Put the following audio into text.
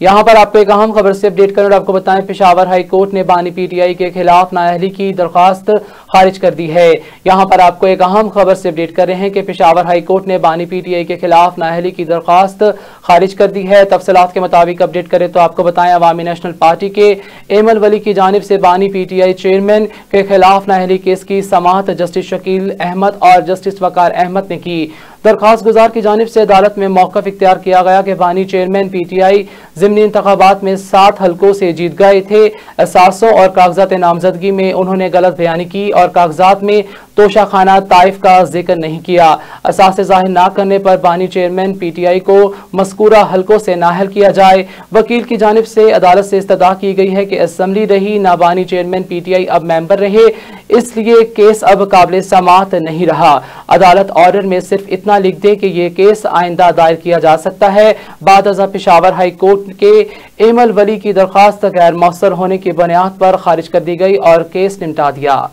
यहाँ पर आपको एक अहम खबर से अपडेट करें और आपको बताएं, पेशावर हाई कोर्ट ने बानी पीटीआई के खिलाफ नाअहली की दरखास्त खारिज कर दी है। यहाँ पर आपको एक अहम खबर से अपडेट कर रहे हैं कि पेशावर हाई कोर्ट ने बानी पीटीआई के खिलाफ नाअहली की दरखास्त खारिज कर दी है। तफसीलात के मुताबिक अपडेट करें तो आपको बताएं, अवामी नेशनल पार्टी के एमल वली की जानिब से बानी पीटीआई चेयरमैन के खिलाफ नाअहली केस की समाअत जस्टिस शकील अहमद और जस्टिस वकार अहमद ने की। दरखास्त गुजार की जानिब से अदालत में मौक़िफ़ इख्तियार किया गया कि बानी चेयरमैन पीटीआई ज़िमनी इंतखाबात में 60 हल्कों से जीत गए थे। असासों और कागजात नामजदगी में उन्होंने गलत बयानी की और कागजात में तोशाखाना ताइफ का जिक्र नहीं किया। असासे जाहिर न करने पर बानी चेयरमैन पीटीआई को मज़कूरा हल्कों से नाअहल किया जाए। वकील की जानिब से अदालत से इस्तदा की गई है कि असम्बली रही ना बानी चेयरमैन पीटीआई अब मेंबर रहे, इसलिए केस अब काबिल समाअत नहीं रहा। अदालत ऑर्डर में सिर्फ इतना लिख दे कि यह केस आइंदा दायर किया जा सकता है। बाद अज़ा पेशावर हाई कोर्ट के एमल वली की दरखास्त गैर मौसर होने की बुनियाद पर खारिज कर दी गई और केस निपटा दिया।